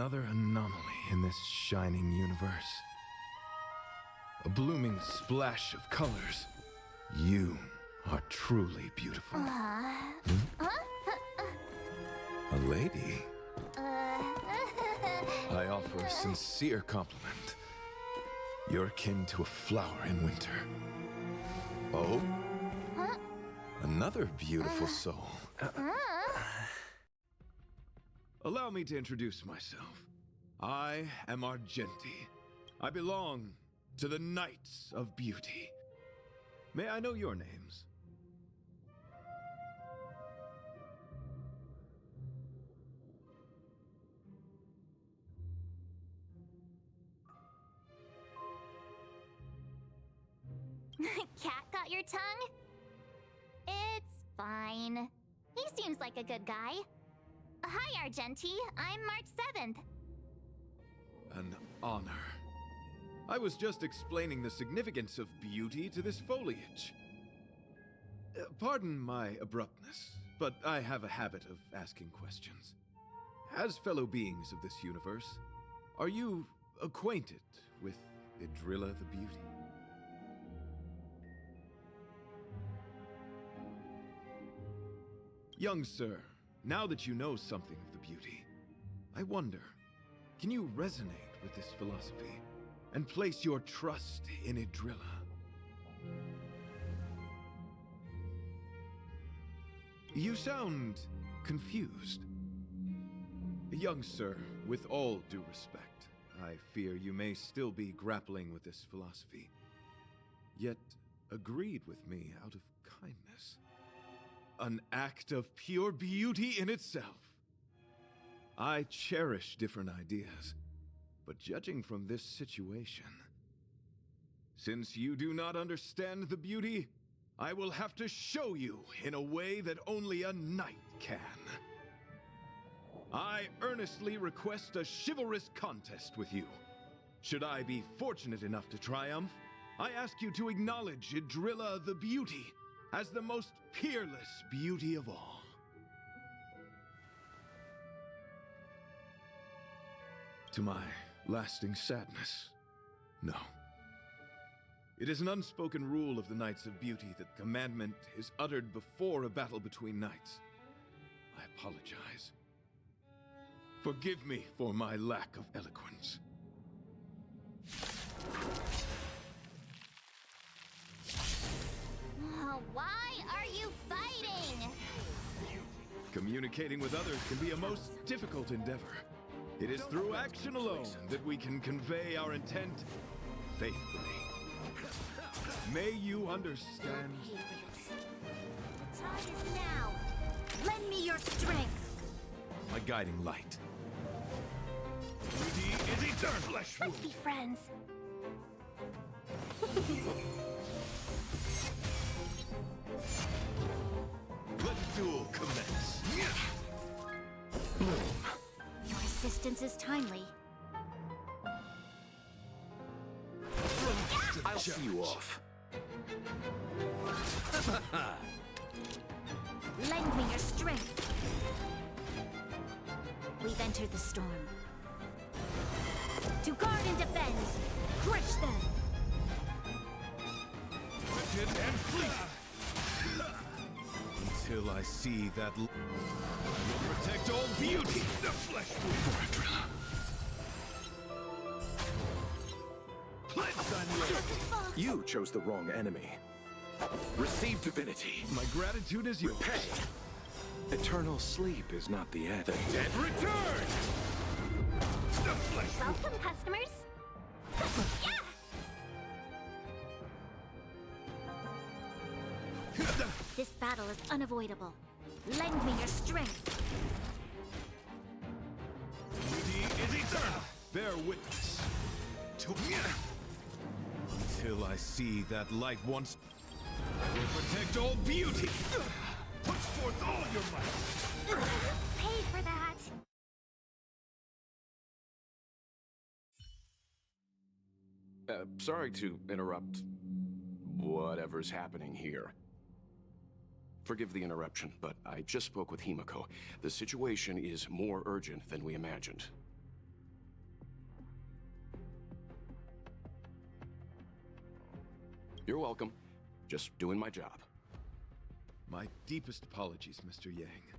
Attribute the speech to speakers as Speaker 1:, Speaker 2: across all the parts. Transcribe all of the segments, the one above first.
Speaker 1: Another anomaly in this shining universe. A blooming splash of colors. You are truly beautiful. A lady? I offer a sincere compliment. You're akin to a flower in winter. Oh? Another beautiful soul. Allow me to introduce myself. I am Argenti. I belong to the Knights of Beauty. May I know your names?
Speaker 2: Cat got your tongue? It's fine. He seems like a good guy. Hi, Argenti. I'm March 7th.
Speaker 1: An honor. I was just explaining the significance of beauty to this foliage. Pardon my abruptness, but I have a habit of asking questions. As fellow beings of this universe, are you acquainted with Idrilla the Beauty? Young sir, now that you know something of the beauty, I wonder, can you resonate with this philosophy and place your trust in Idrilla? You sound confused. Young sir, with all due respect, I fear you may still be grappling with this philosophy, yet agreed with me out of kindness. An act of pure beauty in itself. I cherish different ideas, but judging from this situation, since you do not understand the beauty, I will have to show you in a way that only a knight can. I earnestly request a chivalrous contest with you. Should I be fortunate enough to triumph, I ask you to acknowledge Idrilla the Beauty as the most peerless beauty of all. To my lasting sadness, no. It is an unspoken rule of the Knights of Beauty that commandment is uttered before a battle between knights. I apologize. Forgive me for my lack of eloquence.
Speaker 2: Why are you fighting?
Speaker 1: Communicating with others can be a most difficult endeavor. It is through action alone that we can convey our intent faithfully. May you understand.
Speaker 2: The time is now. Lend me your strength.
Speaker 1: My guiding light.
Speaker 3: Beauty is eternal.
Speaker 2: Let's be friends.
Speaker 1: Let the duel commence.
Speaker 2: Your assistance is timely.
Speaker 3: I'll see you off.
Speaker 2: Lend me your strength. We've entered the storm. To guard and defend. Crush them.
Speaker 1: Rigid and fleet. Until I see that I will protect all beauty. The flesh will for Idrilla. Cleanse on you.
Speaker 3: You chose the wrong enemy. Receive divinity.
Speaker 1: My gratitude is yours.
Speaker 3: Pay. Eternal sleep is not the end. The dead return! The flesh will...
Speaker 2: Welcome, customers. Yeah! This battle is unavoidable. Lend me your strength.
Speaker 1: Beauty is eternal. Bear witness. Until I see that light once. I will protect all beauty. Put forth all your might.
Speaker 2: Pay for that.
Speaker 3: Sorry to interrupt whatever's happening here. Forgive the interruption, but I just spoke with Himiko. The situation is more urgent than we imagined. You're welcome. Just doing my job.
Speaker 1: My deepest apologies, Mr. Yang.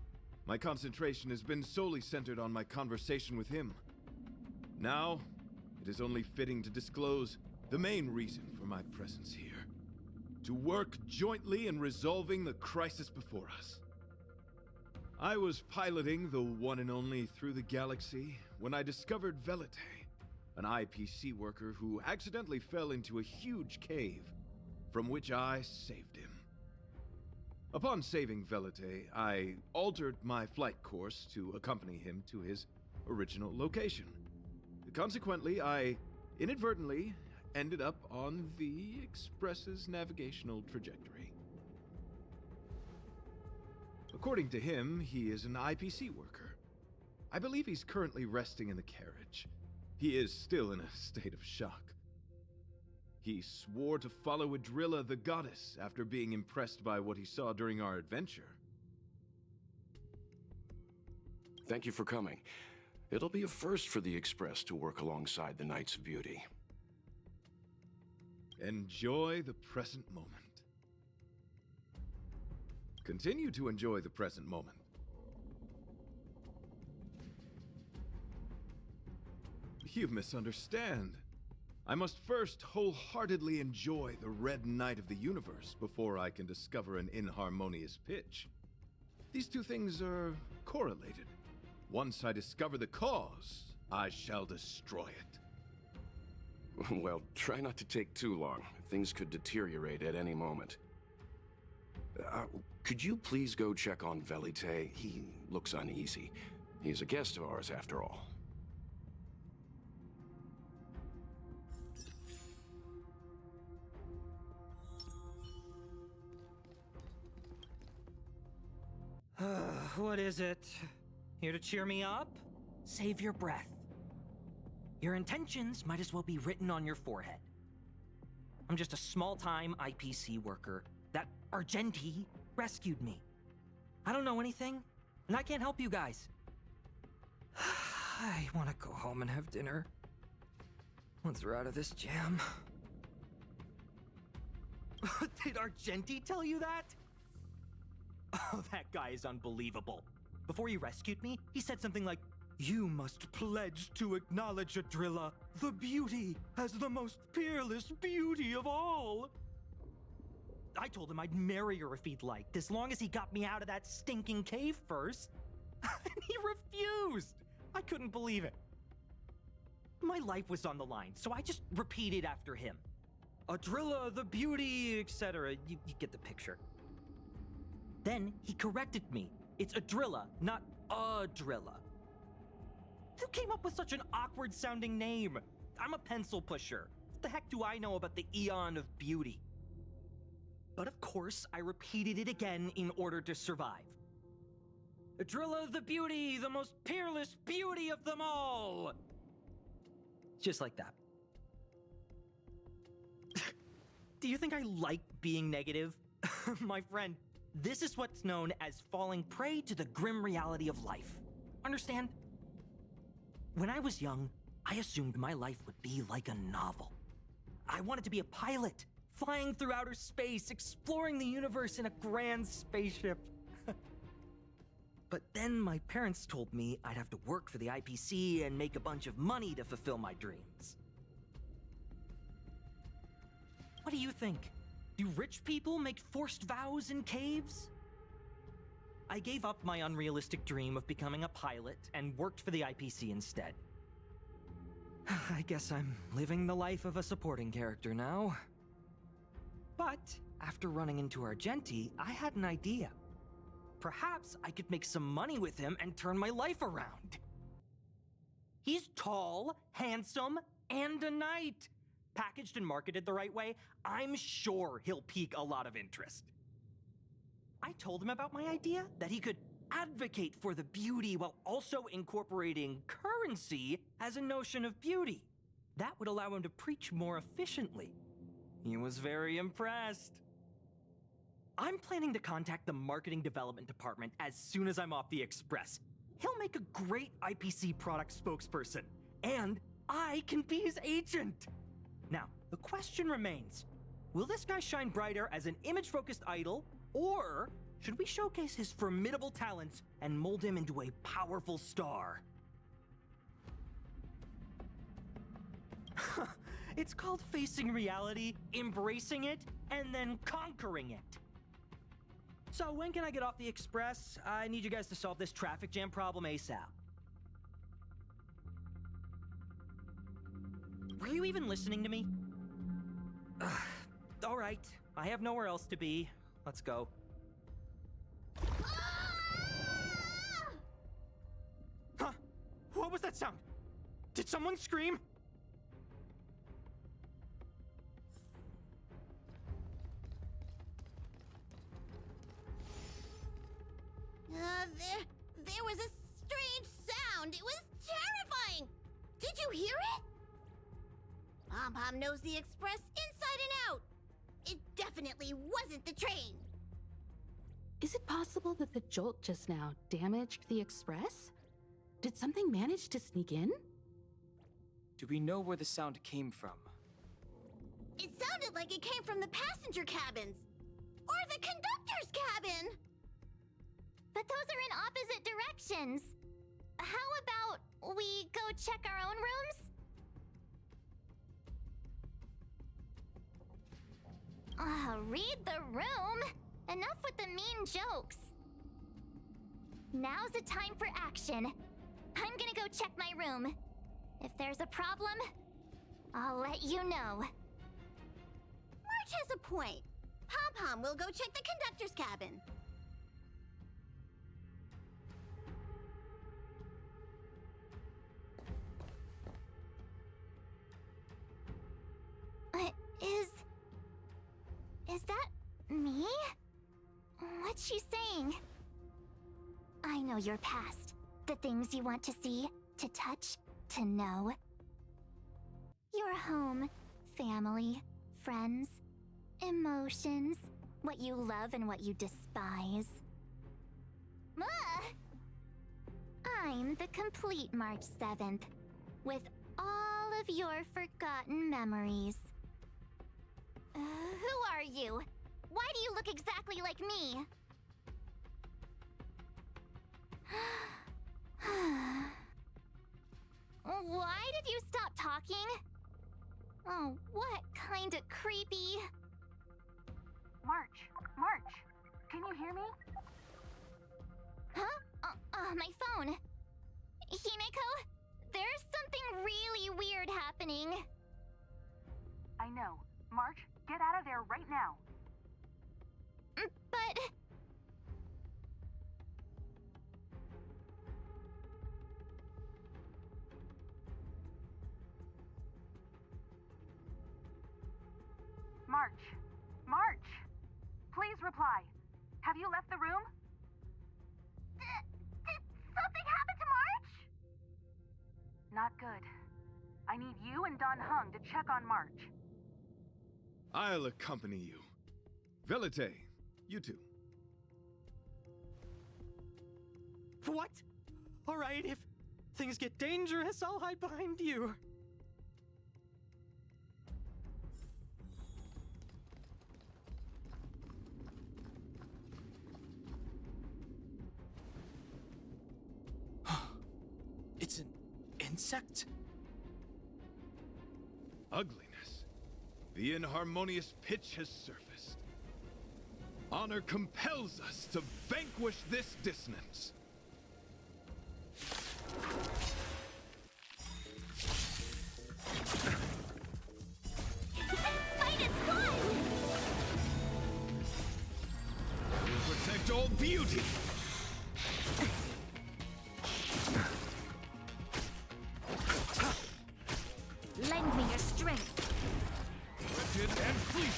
Speaker 1: My concentration has been solely centered on my conversation with him. Now, it is only fitting to disclose the main reason for my presence here. To work jointly in resolving the crisis before us. I was piloting the one and only Through the Galaxy when I discovered Velite, an IPC worker who accidentally fell into a huge cave, from which I saved him. Upon saving Velite, I altered my flight course to accompany him to his original location. Consequently, I inadvertently ended up on the Express's navigational trajectory. According to him, he is an IPC worker. I believe he's currently resting in the carriage. He is still in a state of shock. He swore to follow Adrilla the goddess after being impressed by what he saw during our adventure.
Speaker 3: Thank you for coming. It'll be a first for the Express to work alongside the Knights of Beauty.
Speaker 1: Enjoy the present moment. Continue to enjoy the present moment. You misunderstand. I must first wholeheartedly enjoy the red night of the universe before I can discover an inharmonious pitch. These two things are correlated. Once I discover the cause, I shall destroy it.
Speaker 3: Well, try not to take too long. Things could deteriorate at any moment. Could you please go check on Velite? He looks uneasy. He's a guest of ours, after all.
Speaker 4: What is it? Here to cheer me up? Save your breath. Your intentions might as well be written on your forehead. I'm just a small-time IPC worker. That Argenti rescued me. I don't know anything, and I can't help you guys. I want to go home and have dinner. Once we're out of this jam. Did Argenti tell you that? Oh, that guy is unbelievable. Before he rescued me, he said something like, "You must pledge to acknowledge Adrilla, the beauty, as the most peerless beauty of all." I told him I'd marry her if he'd liked, as long as he got me out of that stinking cave first. And he refused. I couldn't believe it. My life was on the line, so I just repeated after him. Adrilla, the beauty, etc. You get the picture. Then he corrected me. It's Adrilla, not Adrilla. Who came up with such an awkward-sounding name? I'm a pencil pusher. What the heck do I know about the Eon of Beauty? But of course, I repeated it again in order to survive. Adrilla the beauty, the most peerless beauty of them all! Just like that. Do you think I like being negative? My friend, this is what's known as falling prey to the grim reality of life. Understand? When I was young, I assumed my life would be like a novel. I wanted to be a pilot, flying through outer space, exploring the universe in a grand spaceship. But then my parents told me I'd have to work for the IPC and make a bunch of money to fulfill my dreams. What do you think? Do rich people make forced vows in caves? I gave up my unrealistic dream of becoming a pilot and worked for the IPC instead. I guess I'm living the life of a supporting character now. But after running into Argenti, I had an idea. Perhaps I could make some money with him and turn my life around. He's tall, handsome, and a knight. Packaged and marketed the right way, I'm sure he'll pique a lot of interest. I told him about my idea, that he could advocate for the beauty while also incorporating currency as a notion of beauty. That would allow him to preach more efficiently. He was very impressed. I'm planning to contact the marketing development department as soon as I'm off the Express. He'll make a great IPC product spokesperson, and I can be his agent. Now, the question remains, Will this guy shine brighter as an image-focused idol, or should we showcase his formidable talents and mold him into a powerful star? It's called facing reality, embracing it, and then conquering it. So when can I get off the express? I need you guys to solve this traffic jam problem ASAP. Were you even listening to me? All right, I have nowhere else to be. Let's go. Huh? What was that sound? Did someone scream?
Speaker 5: There was a strange sound. It was terrifying. Did you hear it? Pom-Pom knows the express inside and out. It definitely wasn't the train.
Speaker 6: Is it possible that the jolt just now damaged the express? Did something manage to sneak in?
Speaker 7: Do we know where the sound came from?
Speaker 5: It sounded like it came from the passenger cabins. Or the conductor's cabin.
Speaker 2: But those are in opposite directions. How about we go check our own rooms? Read the room. Enough with the mean jokes. Now's the time for action. I'm gonna go check my room. If there's a problem, I'll let you know.
Speaker 5: March has a point. Pom-Pom will go check the conductor's cabin.
Speaker 2: Is that me? What's she saying? I know your past. The things you want to see, to touch, to know. Your home, family, friends, emotions, what you love and what you despise. I'm the complete March 7th, with all of your forgotten memories. Who are you? Why do you look exactly like me? Why did you stop talking? Oh, what kind of creepy...
Speaker 8: March, can you hear me?
Speaker 2: Huh? My phone. Himeko, there's something really weird happening.
Speaker 8: I know. March, get out of there right now.
Speaker 2: But...
Speaker 8: March! Please reply. Have you left the room?
Speaker 5: Did something happen to March?
Speaker 8: Not good. I need you and Don Hung to check on March.
Speaker 1: I'll accompany you. Velite, you too.
Speaker 4: What? All right, if things get dangerous, I'll hide behind you.
Speaker 7: It's an insect?
Speaker 1: Ugliness. The inharmonious pitch has surfaced. Honor compels us to vanquish this dissonance.
Speaker 2: Fight is fun!
Speaker 1: I will protect all beauty.
Speaker 2: Lend me your strength.
Speaker 1: Wretched and fleet.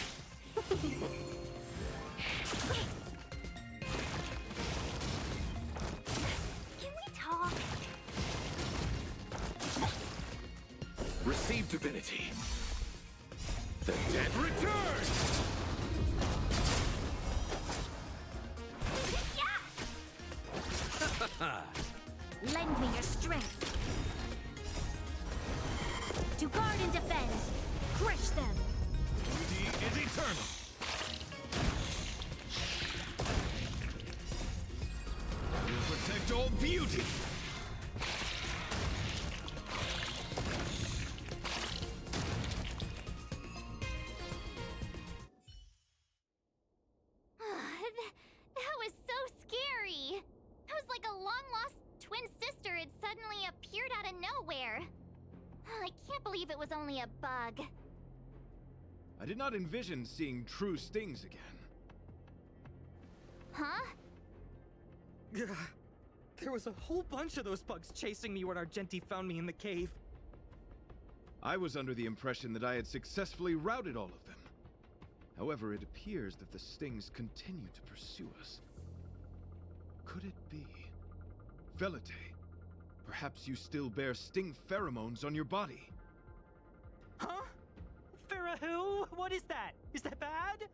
Speaker 2: Can we talk?
Speaker 3: Receive divinity. The dead return!
Speaker 2: Lend me your strength. To guard and defend. Crush them.
Speaker 1: Beauty is eternal.
Speaker 2: That was so scary. It was like a long-lost twin sister had suddenly appeared out of nowhere. I can't believe it was only a bug.
Speaker 1: I did not envision seeing true stings again.
Speaker 2: Huh?
Speaker 4: There was a whole bunch of those bugs chasing me when Argenti found me in the cave.
Speaker 1: I was under the impression that I had successfully routed all of them. However, it appears that the stings continue to pursue us. Could it be? Velite, perhaps you still bear sting pheromones on your body.
Speaker 4: Huh? Farah, what is that? Is that bad?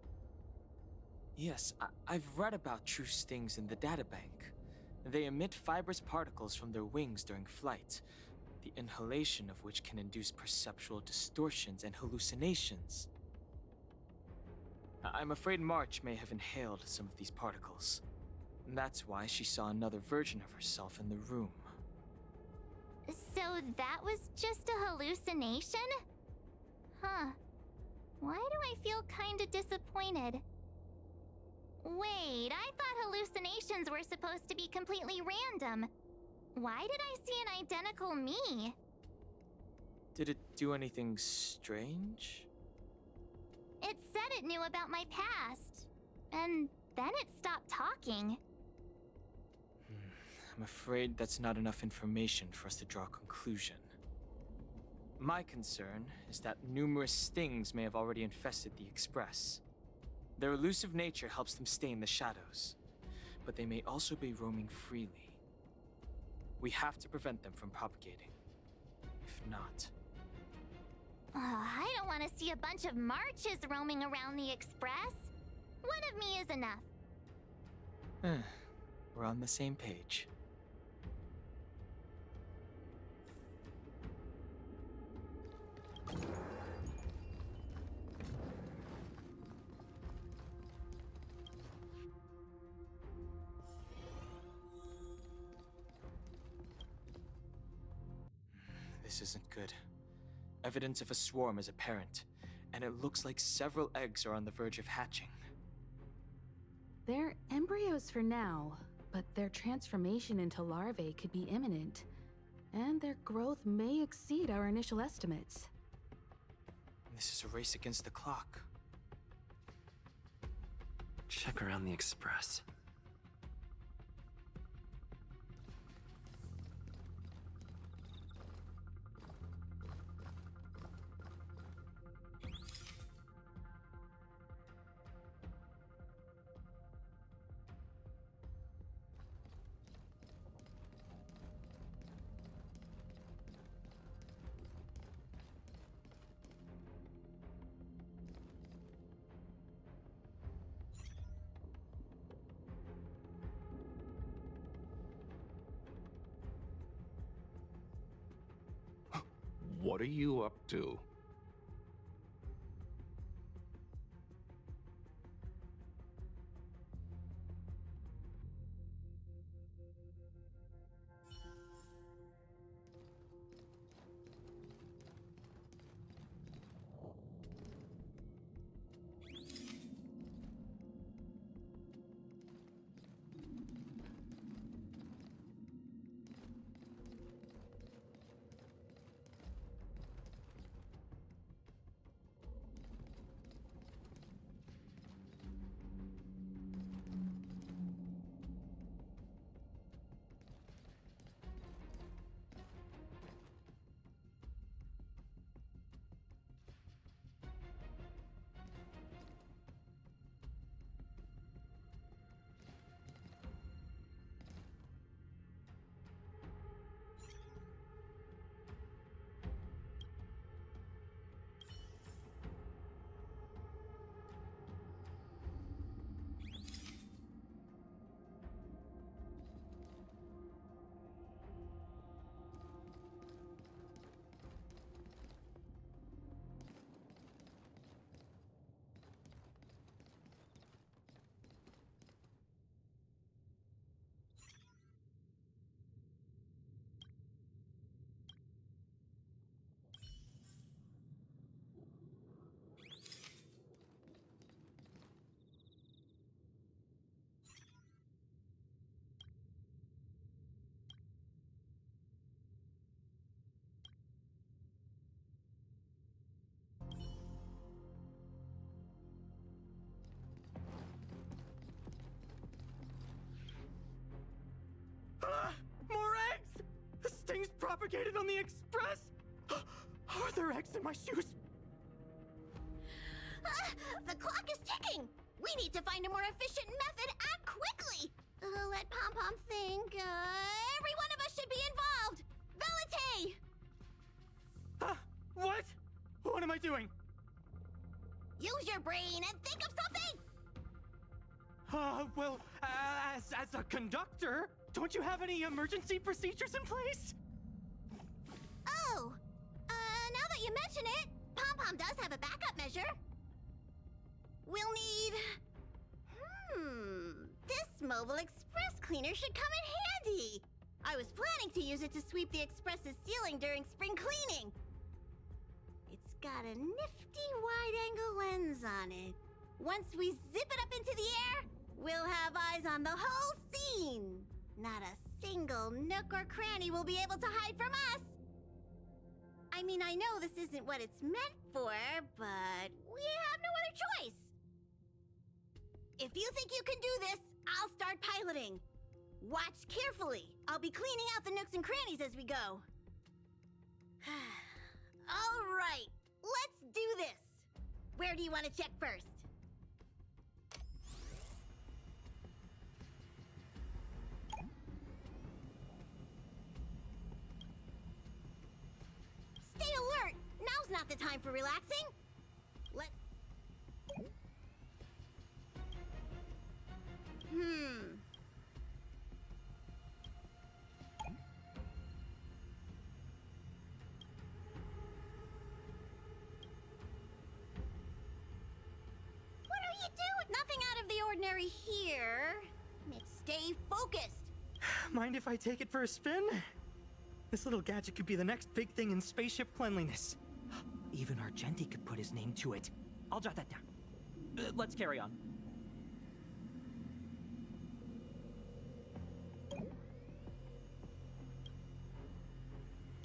Speaker 7: Yes, I've read about true stings in the databank. They emit fibrous particles from their wings during flight, the inhalation of which can induce perceptual distortions and hallucinations. I'm afraid March may have inhaled some of these particles. That's why she saw another version of herself in the room.
Speaker 2: So that was just a hallucination? Huh. Why do I feel kinda disappointed? Wait, I thought hallucinations were supposed to be completely random. Why did I see an identical me?
Speaker 7: Did it do anything strange?
Speaker 2: It said it knew about my past. And then it stopped talking.
Speaker 7: I'm afraid that's not enough information for us to draw a conclusion. My concern is that numerous stings may have already infested the Express. Their elusive nature helps them stay in the shadows, but they may also be roaming freely. We have to prevent them from propagating. If not...
Speaker 2: I don't want to see a bunch of marches roaming around the Express. One of me is enough.
Speaker 7: We're on the same page. This isn't good. Evidence of a swarm is apparent, and it looks like several eggs are on the verge of hatching.
Speaker 6: They're embryos for now, but their transformation into larvae could be imminent, and their growth may exceed our initial estimates.
Speaker 7: This is a race against the clock.
Speaker 9: Check around the Express.
Speaker 3: What are you up to?
Speaker 4: navigated on the Express? Are there eggs in my shoes?
Speaker 5: The clock is ticking! We need to find a more efficient method. Act quickly! Let Pom Pom think. Every one of us should be involved! Valete!
Speaker 4: What? What am I doing?
Speaker 5: Use your brain and think of something!
Speaker 4: Well, as a conductor, don't you have any emergency procedures in place?
Speaker 5: Oh, now that you mention it, Pom Pom does have a backup measure. We'll need... This mobile express cleaner should come in handy. I was planning to use it to sweep the express's ceiling during spring cleaning. It's got a nifty wide-angle lens on it. Once we zip it up into the air, we'll have eyes on the whole scene. Not a single nook or cranny will be able to hide from us. I mean, I know this isn't what it's meant for, but we have no other choice. If you think you can do this, I'll start piloting. Watch carefully. I'll be cleaning out the nooks and crannies as we go. All right, let's do this. Where do you want to check first? Stay alert! Now's not the time for relaxing. What are you doing? Nothing out of the ordinary here. Stay focused.
Speaker 4: Mind if I take it for a spin? This little gadget could be the next big thing in spaceship cleanliness. Even Argenti could put his name to it. I'll jot that down. Let's carry on.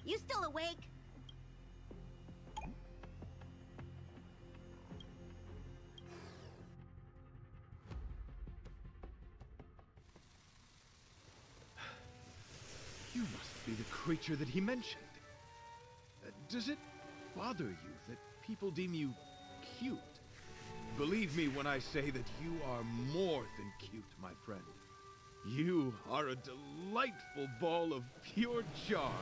Speaker 5: You still awake?
Speaker 1: You must be the creature that he mentioned. Does it bother you that people deem you cute? Believe me when I say that you are more than cute, my friend. You are a delightful ball of pure charm.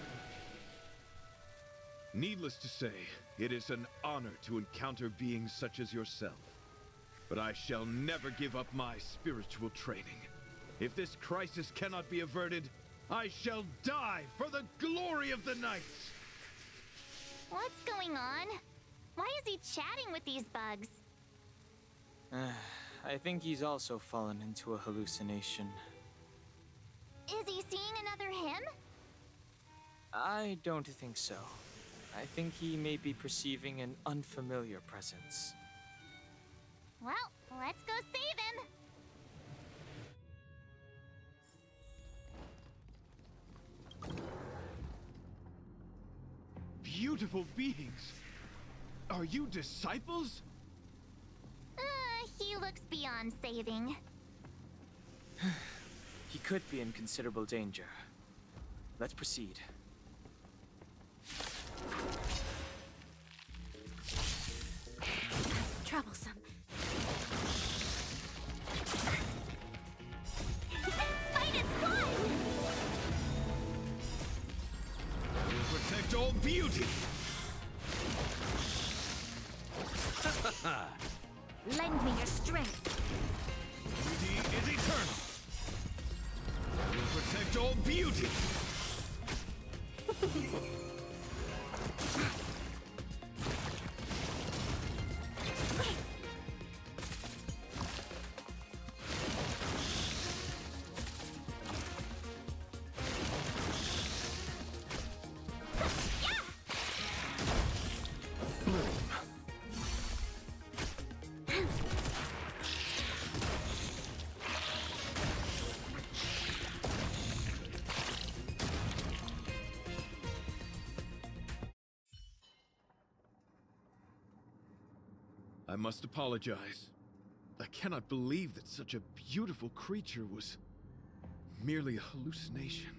Speaker 1: Needless to say, it is an honor to encounter beings such as yourself. But I shall never give up my spiritual training. If this crisis cannot be averted, I shall die for the glory of the night!
Speaker 2: What's going on? Why is he chatting with these bugs?
Speaker 7: I think he's also fallen into a hallucination.
Speaker 2: Is he seeing another him?
Speaker 7: I don't think so. I think he may be perceiving an unfamiliar presence.
Speaker 2: Well, let's go save him!
Speaker 1: Beautiful beings! Are you disciples?
Speaker 2: He looks beyond saving.
Speaker 7: He could be in considerable danger. Let's proceed.
Speaker 2: Troublesome. Fight is fun!
Speaker 1: We'll protect all beauty!
Speaker 2: Lend me your strength.
Speaker 1: Beauty is eternal! We'll protect all beauty! I must apologize. I cannot believe that such a beautiful creature was merely a hallucination.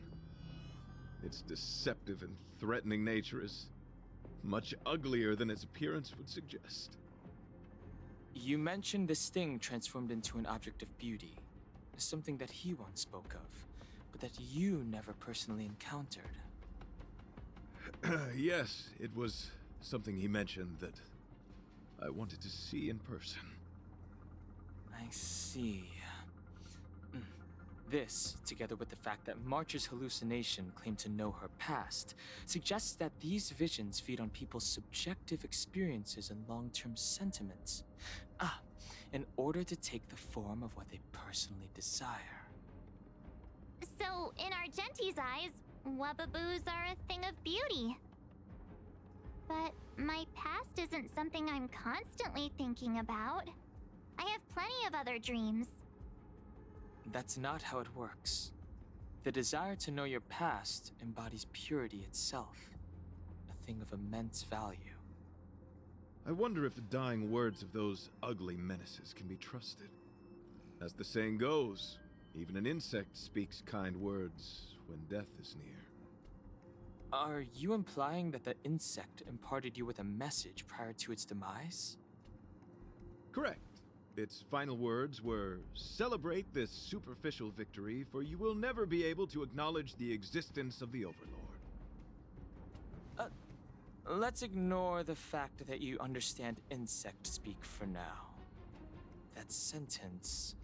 Speaker 1: Its deceptive and threatening nature is much uglier than its appearance would suggest.
Speaker 7: You mentioned the sting transformed into an object of beauty, something that he once spoke of, but that you never personally encountered.
Speaker 1: Yes, it was something he mentioned that I wanted to see in person.
Speaker 7: I see. This, together with the fact that March's hallucination claimed to know her past, suggests that these visions feed on people's subjective experiences and long-term sentiments. In order to take the form of what they personally desire.
Speaker 2: So, in Argenti's eyes, Wubbaboos are a thing of beauty. But my past isn't something I'm constantly thinking about. I have plenty of other dreams.
Speaker 7: That's not how it works. The desire to know your past embodies purity itself, a thing of immense value.
Speaker 1: I wonder if the dying words of those ugly menaces can be trusted. As the saying goes, even an insect speaks kind words when death is near.
Speaker 7: Are you implying that the insect imparted you with a message prior to its demise?
Speaker 1: Correct. Its final words were, "Celebrate this superficial victory, for you will never be able to acknowledge the existence of the Overlord."
Speaker 7: Let's ignore the fact that you understand insect speak for now. That sentence...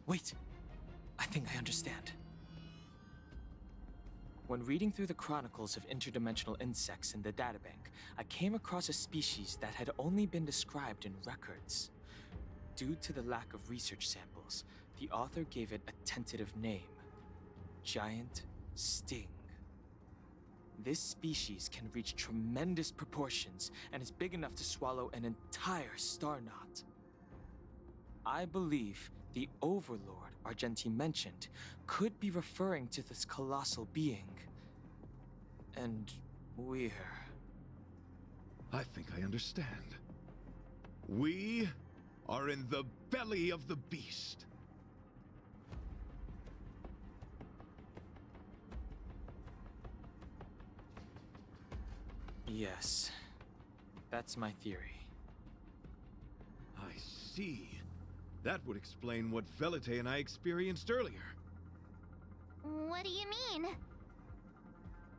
Speaker 7: Wait! I think I understand. When reading through the chronicles of interdimensional insects in the databank, I came across a species that had only been described in records. Due to the lack of research samples, the author gave it a tentative name: Giant Sting. This species can reach tremendous proportions and is big enough to swallow an entire star knot. I believe the Overlord Argenti mentioned could be referring to this colossal being. And we're...
Speaker 1: I think I understand. We are in the belly of the beast.
Speaker 7: Yes, that's my theory.
Speaker 1: I see. That would explain what Velite and I experienced earlier.
Speaker 2: What do you mean?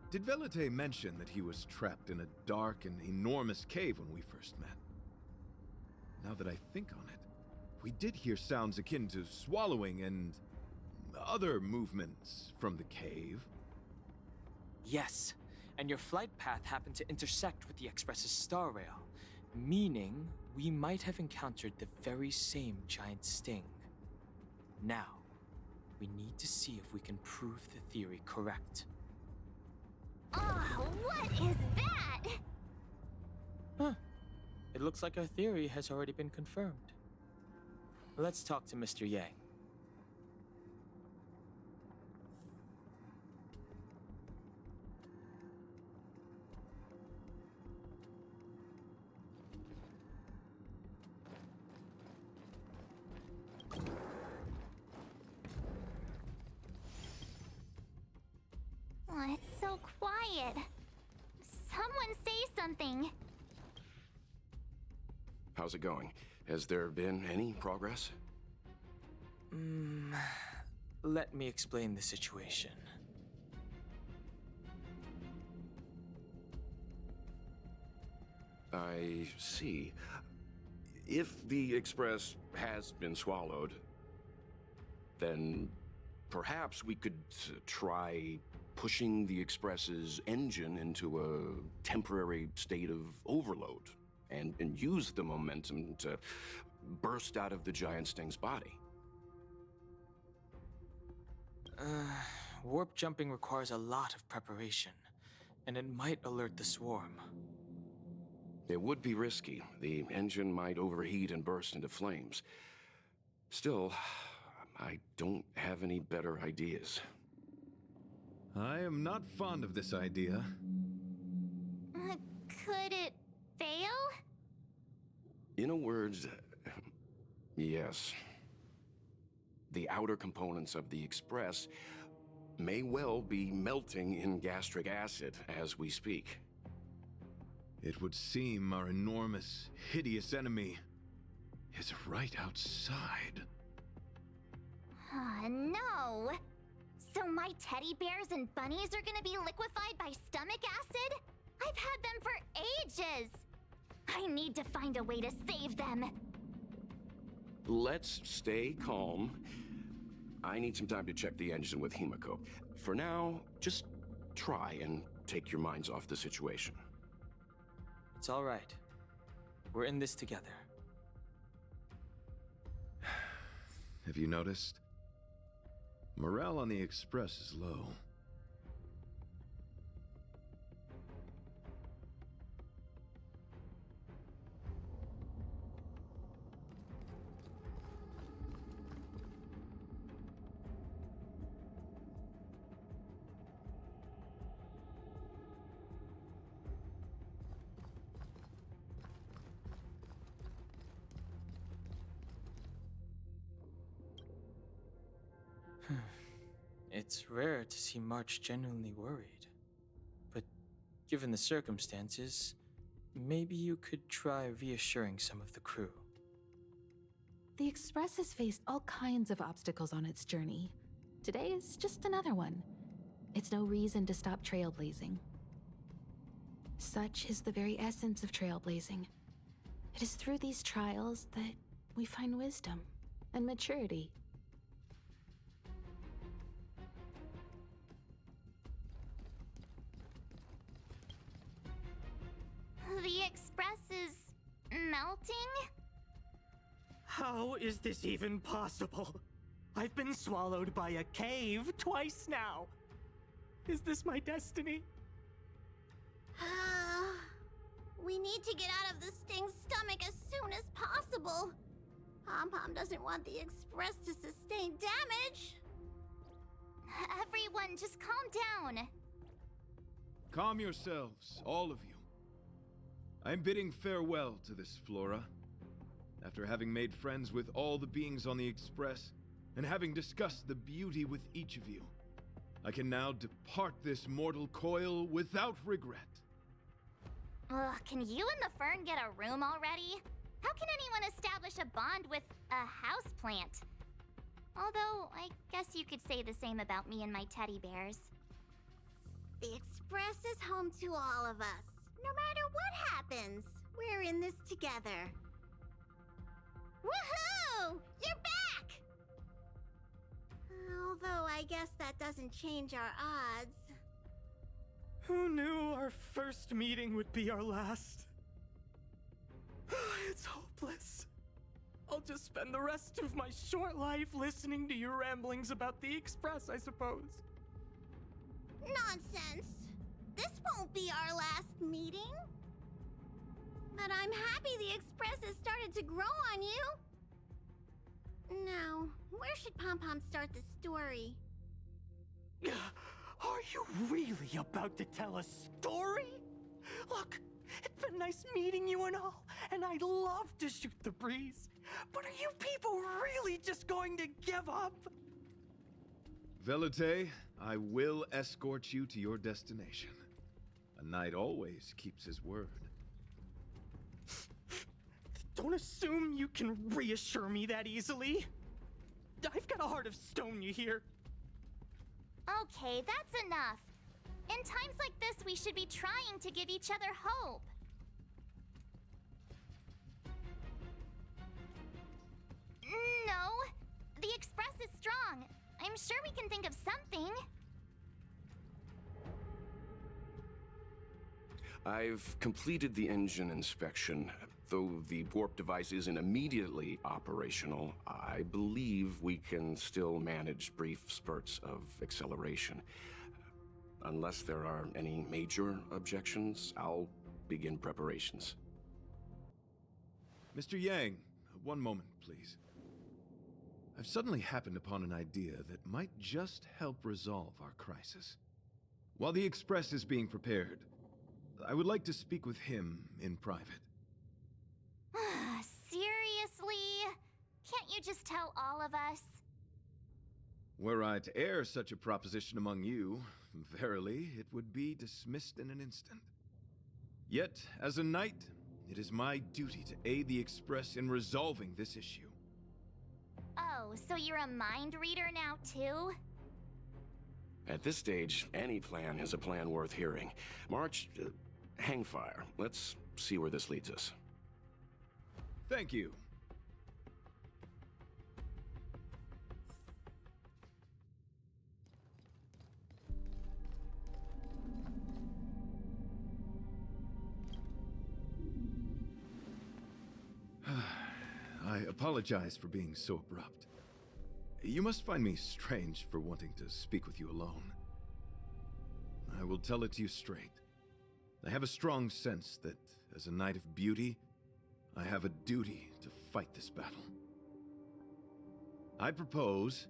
Speaker 1: Did Velite mention that he was trapped in a dark and enormous cave when we first met? Now that I think on it, we did hear sounds akin to swallowing and other movements from the cave.
Speaker 7: Yes, and your flight path happened to intersect with the Express's star rail, meaning we might have encountered the very same giant sting. Now, we need to see if we can prove the theory correct.
Speaker 2: Oh, what is that?
Speaker 7: Huh. It looks like our theory has already been confirmed. Let's talk to Mr. Yang.
Speaker 2: Oh, it's so quiet. Someone say something.
Speaker 3: How's it going? Has there been any progress?
Speaker 7: Let me explain the situation.
Speaker 3: I see. If the Express has been swallowed, then perhaps we could try pushing the Express's engine into a temporary state of overload and use the momentum to burst out of the giant sting's body.
Speaker 7: Warp jumping requires a lot of preparation, and it might alert the swarm.
Speaker 3: It would be risky. The engine might overheat and burst into flames. Still, I don't have any better ideas.
Speaker 1: I am not fond of this idea.
Speaker 2: Could it fail?
Speaker 3: In a word, yes. The outer components of the Express may well be melting in gastric acid as we speak.
Speaker 1: It would seem our enormous, hideous enemy is right outside.
Speaker 2: No! So my teddy bears and bunnies are gonna be liquefied by stomach acid? I've had them for ages! I need to find a way to save them!
Speaker 3: Let's stay calm. I need some time to check the engine with Himiko. For now, just try and take your minds off the situation.
Speaker 7: It's all right. We're in this together.
Speaker 1: Have you noticed? Morale on the Express is low.
Speaker 7: It's rare to see March genuinely worried. But given the circumstances, maybe you could try reassuring some of the crew.
Speaker 6: The Express has faced all kinds of obstacles on its journey. Today is just another one. It's no reason to stop trailblazing. Such is the very essence of trailblazing. It is through these trials that we find wisdom and maturity.
Speaker 2: The Express is melting?
Speaker 4: How is this even possible? I've been swallowed by a cave twice now. Is this my destiny?
Speaker 5: We need to get out of the Sting's stomach as soon as possible. Pom-Pom doesn't want the Express to sustain damage.
Speaker 2: Everyone, just calm down.
Speaker 1: Calm yourselves, all of you. I'm bidding farewell to this Flora. After having made friends with all the beings on the Express, and having discussed the beauty with each of you, I can now depart this mortal coil without regret.
Speaker 2: Ugh, can you and the Fern get a room already? How can anyone establish a bond with a houseplant? Although, I guess you could say the same about me and my teddy bears.
Speaker 5: The Express is home to all of us. No matter what happens, we're in this together. Woohoo! You're back! Although I guess that doesn't change our odds.
Speaker 4: Who knew our first meeting would be our last? It's hopeless. I'll just spend the rest of my short life listening to your ramblings about the Express, I suppose.
Speaker 5: Nonsense! This won't be our last meeting. But I'm happy the Express has started to grow on you. Now, where should Pom-Pom start the story?
Speaker 4: Are you really about to tell a story? Look, it's been nice meeting you and all, and I'd love to shoot the breeze. But are you people really just going to give up?
Speaker 1: Velite, I will escort you to your destination. A knight always keeps his word.
Speaker 4: Don't assume you can reassure me that easily. I've got a heart of stone, you hear?
Speaker 2: Okay, that's enough. In times like this, we should be trying to give each other hope. No, the Express is strong. I'm sure we can think of something.
Speaker 3: I've completed the engine inspection. Though the warp device isn't immediately operational, I believe we can still manage brief spurts of acceleration. Unless there are any major objections, I'll begin preparations.
Speaker 1: Mr. Yang, one moment, please. I've suddenly happened upon an idea that might just help resolve our crisis. While the Express is being prepared, I would like to speak with him in private.
Speaker 2: Seriously? Can't you just tell all of us?
Speaker 1: Were I to air such a proposition among you, verily, it would be dismissed in an instant. Yet, as a knight, it is my duty to aid the Express in resolving this issue.
Speaker 2: Oh, so you're a mind reader now, too?
Speaker 3: At this stage, any plan is a plan worth hearing. March, hang fire. Let's see where this leads us.
Speaker 1: Thank you. I apologize for being so abrupt. You must find me strange for wanting to speak with you alone. I will tell it to you straight. I have a strong sense that, as a knight of beauty, I have a duty to fight this battle. I propose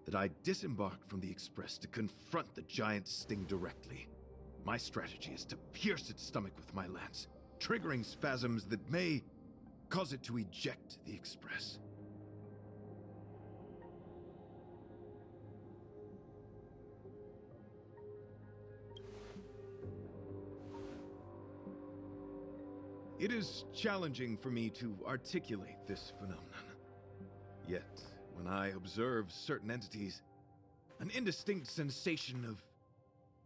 Speaker 1: that I disembark from the Express to confront the giant sting directly. My strategy is to pierce its stomach with my lance, triggering spasms that may cause it to eject the Express. It is challenging for me to articulate this phenomenon. Yet, when I observe certain entities, an indistinct sensation of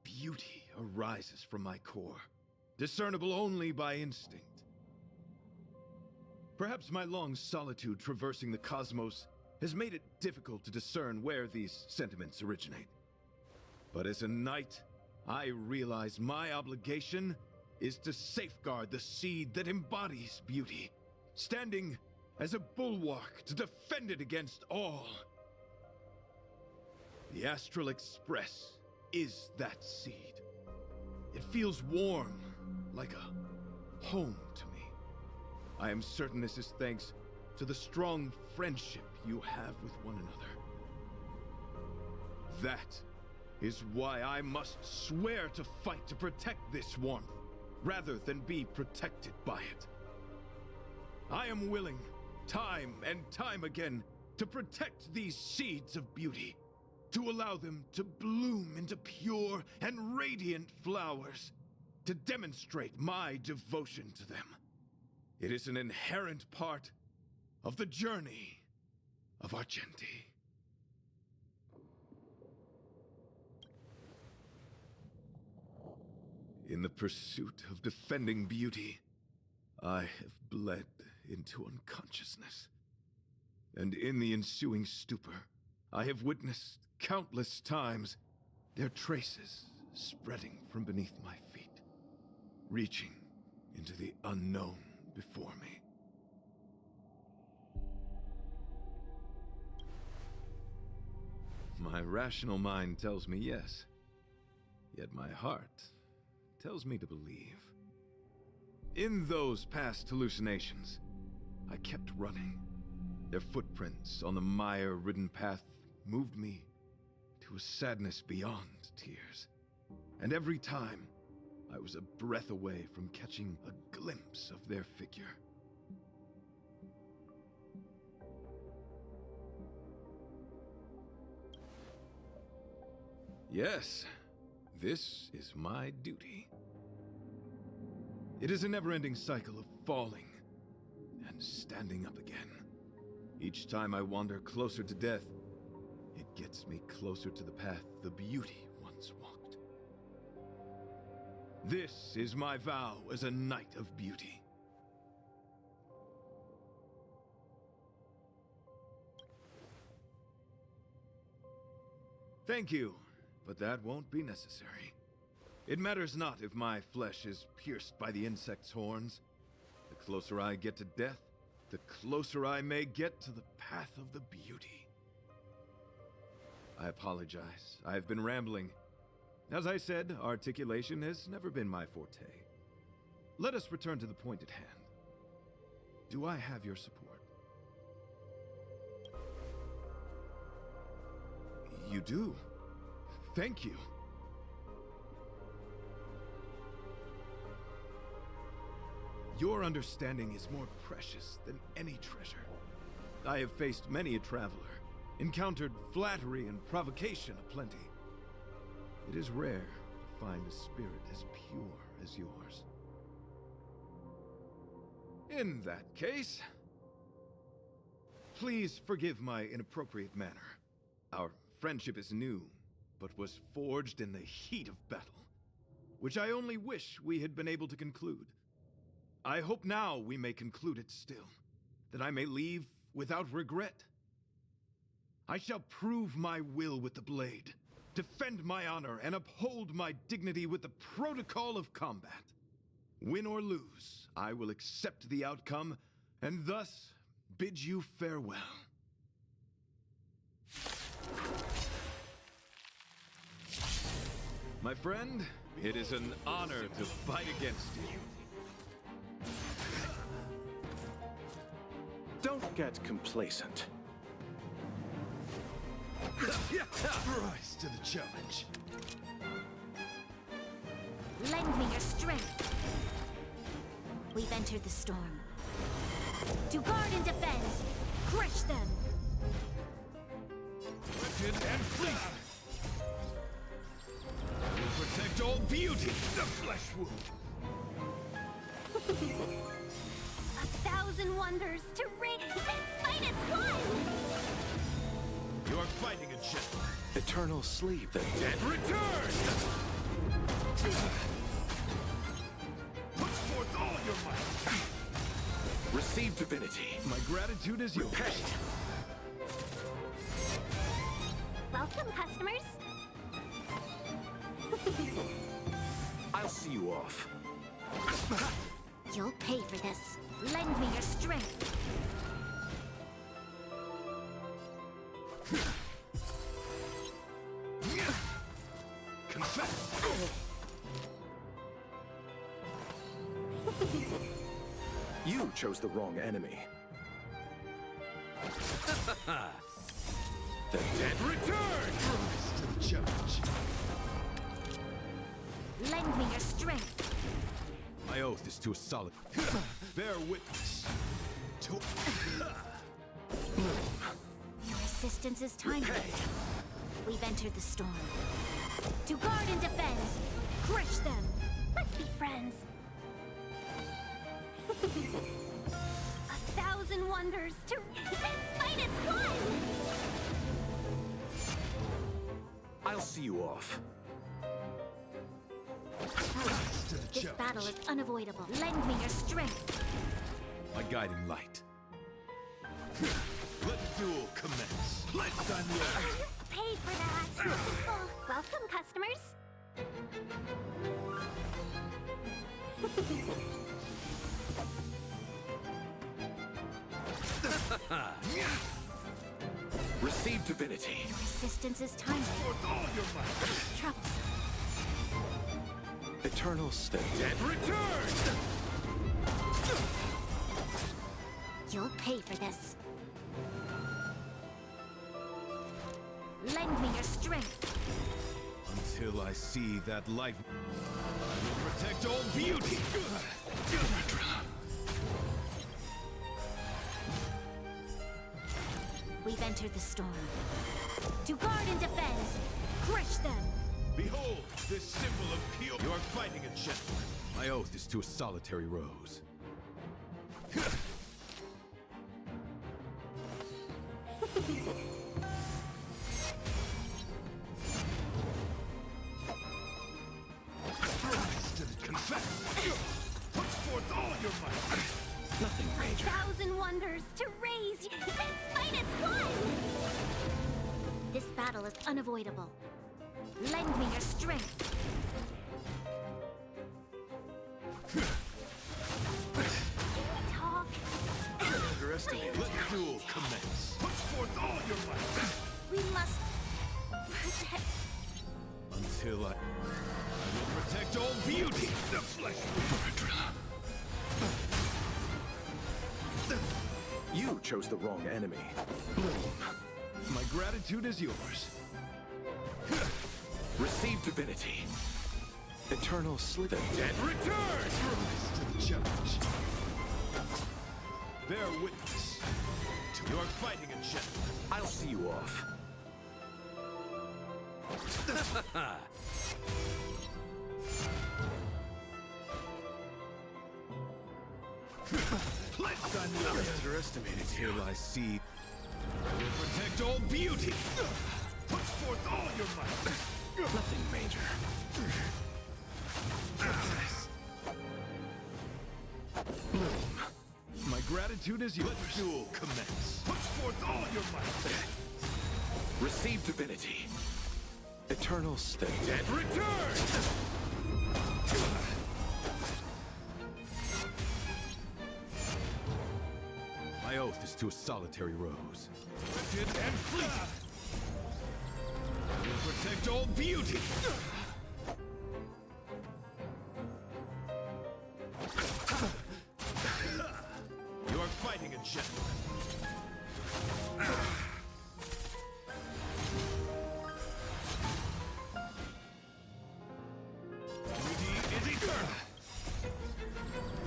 Speaker 1: beauty arises from my core, discernible only by instinct. Perhaps my long solitude traversing the cosmos has made it difficult to discern where these sentiments originate. But as a knight, I realize my obligation is to safeguard the seed that embodies beauty, standing as a bulwark to defend it against all. The Astral Express is that seed. It feels warm, like a home to me. I am certain this is thanks to the strong friendship you have with one another. That is why I must swear to fight to protect this warmth, rather than be protected by it. I am willing, time and time again, to protect these seeds of beauty, to allow them to bloom into pure and radiant flowers, to demonstrate my devotion to them. It is an inherent part of the journey of Argenti. In the pursuit of defending beauty, I have bled into unconsciousness. And in the ensuing stupor, I have witnessed countless times their traces spreading from beneath my feet, reaching into the unknown before me. My rational mind tells me yes, yet my heart tells me to believe. In those past hallucinations, I kept running. Their footprints on the mire-ridden path moved me to a sadness beyond tears. And every time, I was a breath away from catching a glimpse of their figure. Yes, this is my duty. It is a never-ending cycle of falling and standing up again. Each time I wander closer to death, it gets me closer to the path the beauty once walked. This is my vow as a knight of beauty. Thank you, but that won't be necessary. It matters not if my flesh is pierced by the insect's horns. The closer I get to death, the closer I may get to the path of the beauty. I apologize. I've been rambling. As I said, articulation has never been my forte. Let us return to the point at hand. Do I have your support? You do. Thank you. Your understanding is more precious than any treasure. I have faced many a traveler, encountered flattery and provocation aplenty. It is rare to find a spirit as pure as yours. In that case, please forgive my inappropriate manner. Our friendship is new, but was forged in the heat of battle, which I only wish we had been able to conclude. I hope now we may conclude it still, that I may leave without regret. I shall prove my will with the blade, defend my honor, and uphold my dignity with the protocol of combat. Win or lose, I will accept the outcome, and thus bid you farewell. My friend, it is an honor to fight against you.
Speaker 3: Don't get complacent.
Speaker 1: Rise to the challenge.
Speaker 2: Lend me your strength. We've entered the storm. To guard and defend, crush them.
Speaker 1: Wretched and fleet. Will protect all beauty, the flesh wound.
Speaker 2: 1,000 wonders to ring and fight as one.
Speaker 1: You're fighting a gentleman.
Speaker 3: Eternal sleep, the dead
Speaker 1: Return! Put forth all your might.
Speaker 3: receive divinity.
Speaker 1: My gratitude is yours.
Speaker 3: Repent.
Speaker 2: Welcome, customers.
Speaker 3: I'll see you off.
Speaker 2: You'll pay for this. Lend me your strength.
Speaker 1: Confess.
Speaker 3: You chose the wrong enemy. The dead
Speaker 1: Return! Rise to the challenge.
Speaker 2: Lend me your strength.
Speaker 1: My oath is to a solid. Bear witness. To.
Speaker 2: Your assistance is timely. We've entered the storm. To guard and defend, crush them. Let's be friends. 1,000 wonders to fight as one.
Speaker 3: I'll see you off.
Speaker 1: Rise to the
Speaker 2: This
Speaker 1: challenge.
Speaker 2: battle is unavoidable. Lend me your strength.
Speaker 1: My guiding light. Let the duel commence. Let's unload.
Speaker 2: Pay for that. Welcome, customers.
Speaker 3: Receive divinity.
Speaker 2: Your assistance is timely.
Speaker 1: Forth all your might.
Speaker 2: Troublesome.
Speaker 3: Eternal sleep. The dead
Speaker 1: Return!
Speaker 2: You'll pay for this. Lend me your strength.
Speaker 1: Until I see that light, I will protect all beauty.
Speaker 2: We've entered the storm. To guard and defend, crush them.
Speaker 1: Behold, this symbol of pure. You are fighting a gentleman. My oath is to a solitary rose. Rise to the confess. Put forth all your might.
Speaker 3: Nothing major.
Speaker 2: 1,000 wonders to raise and fight as one. This battle is unavoidable. Lend me your strength. Talk.
Speaker 1: Underestimated. Let the duel commence. Put forth all your might.
Speaker 2: We must protect.
Speaker 1: Until I will protect all beauty. The flesh.
Speaker 3: You chose the wrong enemy.
Speaker 1: My gratitude is yours.
Speaker 3: Receive divinity. Eternal sleep. The dead
Speaker 1: Return! Rise to the challenge. Bear witness. You are fighting a gentleman.
Speaker 3: I'll see you off.
Speaker 1: Let's underestimated. Here lies seed. I will protect all beauty. Put forth all your might.
Speaker 3: Nothing major.
Speaker 1: Bloom. My gratitude is yours. Let duel commence. Put forth all your might.
Speaker 3: Receive divinity. Eternal state.
Speaker 1: And return! My oath is to a solitary rose. Rigid and fleet. I will protect all beauty. You are fighting a gentleman. Beauty is eternal.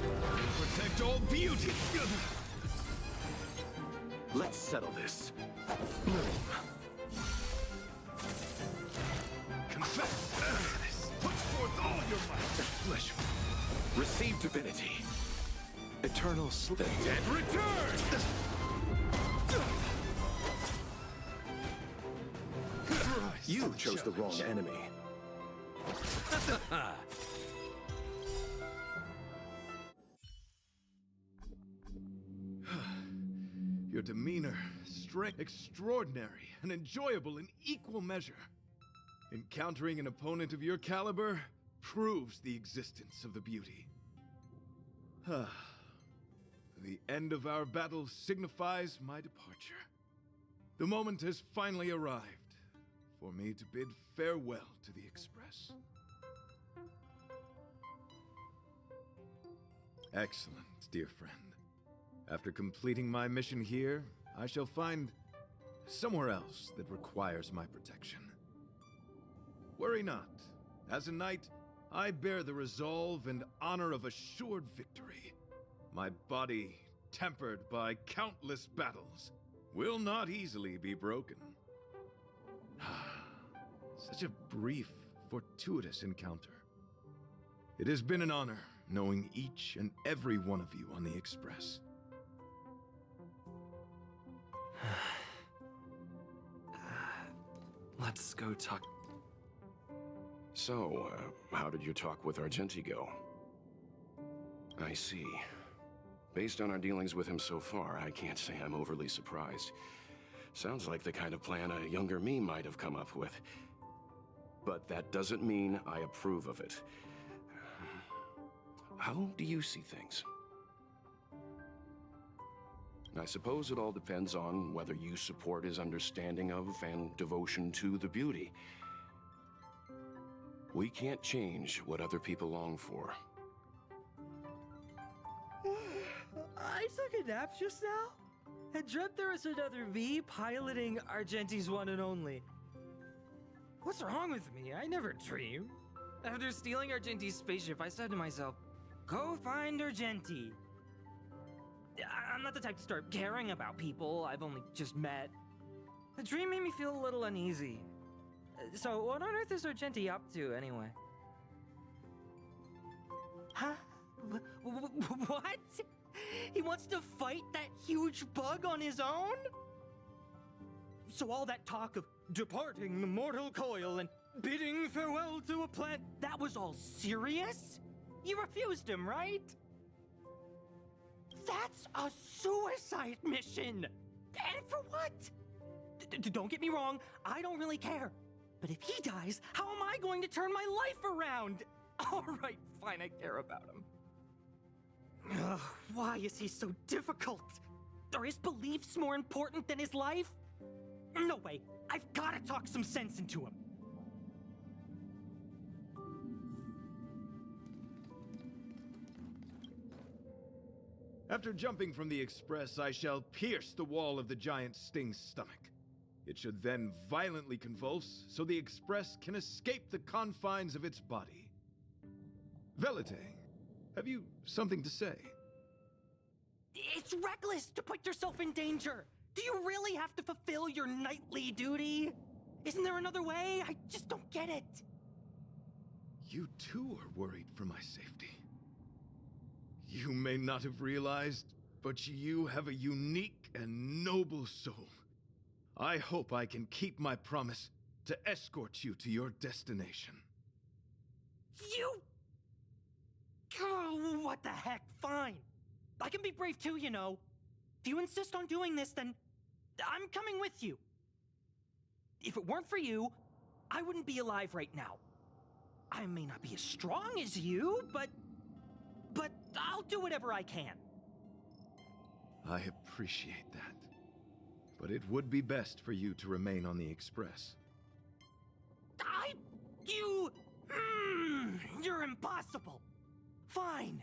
Speaker 1: I will protect all beauty.
Speaker 3: Let's settle this. Bloom.
Speaker 1: Confess. Put forth all your might. Flesh.
Speaker 3: Receive divinity. Eternal state.
Speaker 1: And return!
Speaker 3: You chose the wrong enemy.
Speaker 1: Your demeanor, strength, extraordinary and enjoyable in equal measure. Encountering an opponent of your caliber proves the existence of the beauty. The end of our battle signifies my departure. The moment has finally arrived for me to bid farewell to the Express. Excellent, dear friend. After completing my mission here, I shall find somewhere else that requires my protection. Worry not. As a knight, I bear the resolve and honor of assured victory. My body, tempered by countless battles, will not easily be broken. Such a brief, fortuitous encounter. It has been an honor knowing each and every one of you on the Express.
Speaker 9: Let's go talk.
Speaker 3: So, how did your talk with Argenti go? I see. Based on our dealings with him so far, I can't say I'm overly surprised. Sounds like the kind of plan a younger me might have come up with. But that doesn't mean I approve of it. How do you see things? I suppose it all depends on whether you support his understanding of and devotion to the beauty. We can't change what other people long for.
Speaker 4: I took a nap just now and dreamt there was another me piloting Argenti's one and only. What's wrong with me? I never dream. After stealing Argenti's spaceship, I said to myself, go find Argenti. I'm not the type to start caring about people I've only just met. The dream made me feel a little uneasy. So what on earth is Argenti up to, anyway? Huh? What? He wants to fight that huge bug on his own? So all that talk of departing the mortal coil and bidding farewell to a plant, that was all serious? You refused him, right? That's a suicide mission! And for what? Don't get me wrong, I don't really care. But if he dies, how am I going to turn my life around? All right, fine, I care about him. Ugh, why is he so difficult? Are his beliefs more important than his life? No way, I've got to talk some sense into him.
Speaker 1: After jumping from the Express, I shall pierce the wall of the giant Sting's stomach. It should then violently convulse, so the Express can escape the confines of its body. Velite, have you something to say?
Speaker 4: It's reckless to put yourself in danger. Do you really have to fulfill your nightly duty? Isn't there another way? I just don't get it.
Speaker 1: You too are worried for my safety. You may not have realized, but you have a unique and noble soul. I hope I can keep my promise to escort you to your destination.
Speaker 4: You... Oh, what the heck? Fine. I can be brave too, you know. If you insist on doing this, then I'm coming with you. If it weren't for you, I wouldn't be alive right now. I may not be as strong as you, but I'll do whatever I can.
Speaker 1: I appreciate that. But it would be best for you to remain on the Express.
Speaker 4: You're impossible. Fine.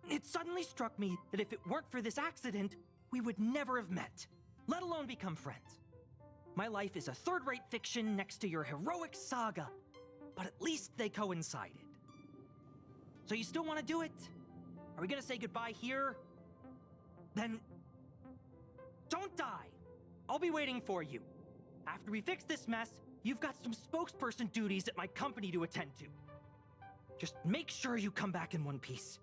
Speaker 4: It suddenly struck me that if it weren't for this accident, we would never have met, let alone become friends. My life is a third-rate fiction next to your heroic saga, but at least they coincided. So you still want to do it? Are we gonna say goodbye here? Then don't die. I'll be waiting for you. After we fix this mess, you've got some spokesperson duties at my company to attend to. Just make sure you come back in one piece.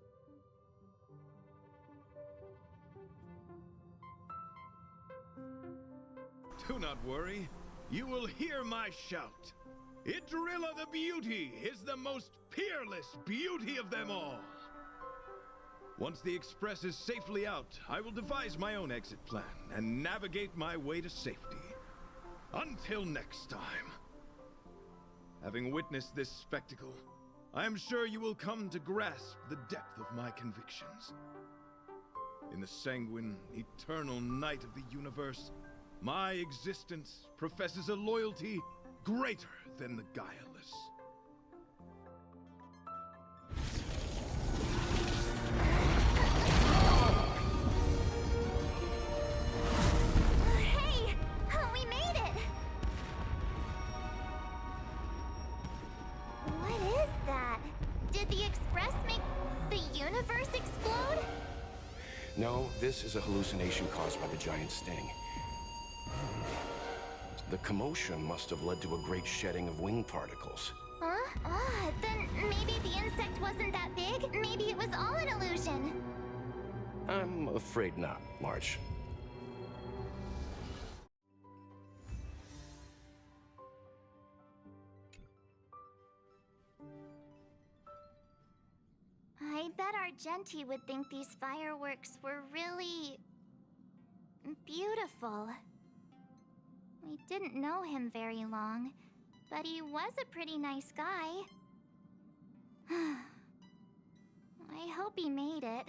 Speaker 1: Do not worry. You will hear my shout. Idrilla the Beauty is the most peerless beauty of them all. Once the Express is safely out, I will devise my own exit plan and navigate my way to safety. Until next time. Having witnessed this spectacle, I am sure you will come to grasp the depth of my convictions. In the sanguine, eternal night of the universe, my existence professes a loyalty greater than the guileless.
Speaker 2: Hey! We made it! What is that? Did the Express make the universe explode?
Speaker 3: No, this is a hallucination caused by the giant sting. The commotion must have led to a great shedding of wing particles.
Speaker 2: Huh? Then maybe the insect wasn't that big? Maybe it was all an illusion?
Speaker 3: I'm afraid not, March.
Speaker 2: I bet Argenti would think these fireworks were really... beautiful. We didn't know him very long, but he was a pretty nice guy. I hope he made it.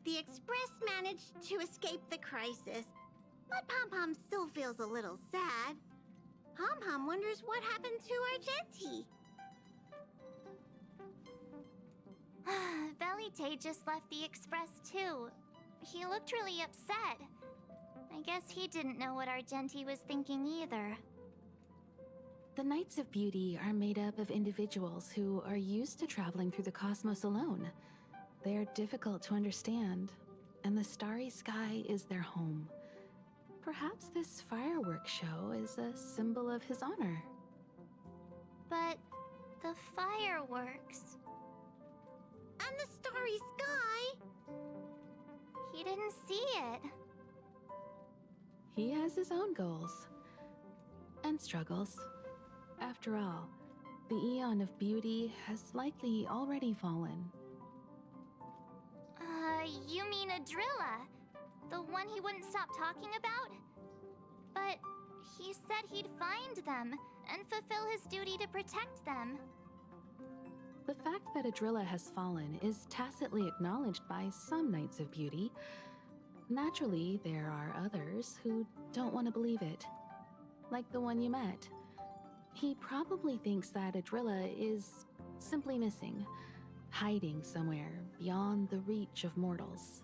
Speaker 5: The Express managed to escape the crisis, but Pom-Pom still feels a little sad. Pom-Pom wonders what happened to Argenti.
Speaker 2: Velite just left the Express too. He looked really upset. I guess he didn't know what Argenti was thinking either.
Speaker 6: The Knights of Beauty are made up of individuals who are used to traveling through the cosmos alone. They're difficult to understand, and the starry sky is their home. Perhaps this fireworks show is a symbol of his honor.
Speaker 2: But the fireworks...
Speaker 5: And the starry sky!
Speaker 2: He didn't see it.
Speaker 6: He has his own goals and struggles. After all, the Eon of Beauty has likely already fallen.
Speaker 2: You mean Adrilla? The one he wouldn't stop talking about? But he said he'd find them and fulfill his duty to protect them.
Speaker 6: The fact that Adrilla has fallen is tacitly acknowledged by some Knights of Beauty. Naturally, there are others who don't want to believe it. Like the one you met. He probably thinks that Adrilla is simply missing, hiding somewhere beyond the reach of mortals.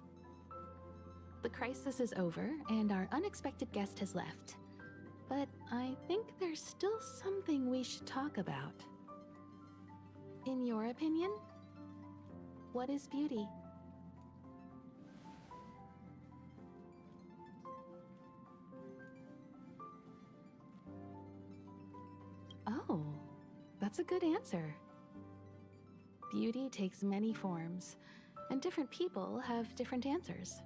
Speaker 6: The crisis is over, and our unexpected guest has left. But I think there's still something we should talk about. In your opinion, what is beauty? That's a good answer. Beauty takes many forms, and different people have different answers.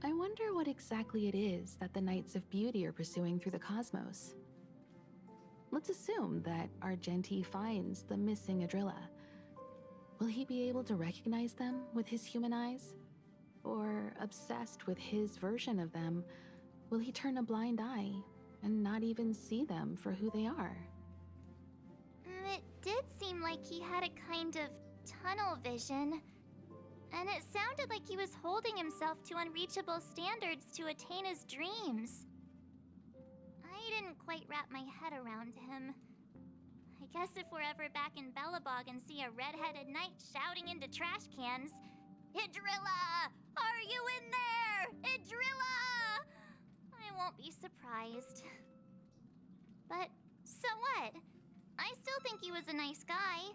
Speaker 6: I wonder what exactly it is that the Knights of Beauty are pursuing through the cosmos. Let's assume that Argenti finds the missing Adrilla. Will he be able to recognize them with his human eyes? Or, obsessed with his version of them, will he turn a blind eye and not even see them for who they are?
Speaker 2: It did seem like he had a kind of tunnel vision. And it sounded like he was holding himself to unreachable standards to attain his dreams. I didn't quite wrap my head around him. I guess if we're ever back in Belobog and see a red-headed knight shouting into trash cans, "Idrilla! Are you in there? Idrilla!" I won't be surprised. But so what? I still think he was a nice guy,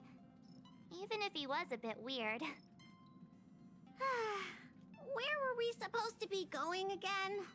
Speaker 2: even if he was a bit weird.
Speaker 5: Where were we supposed to be going again?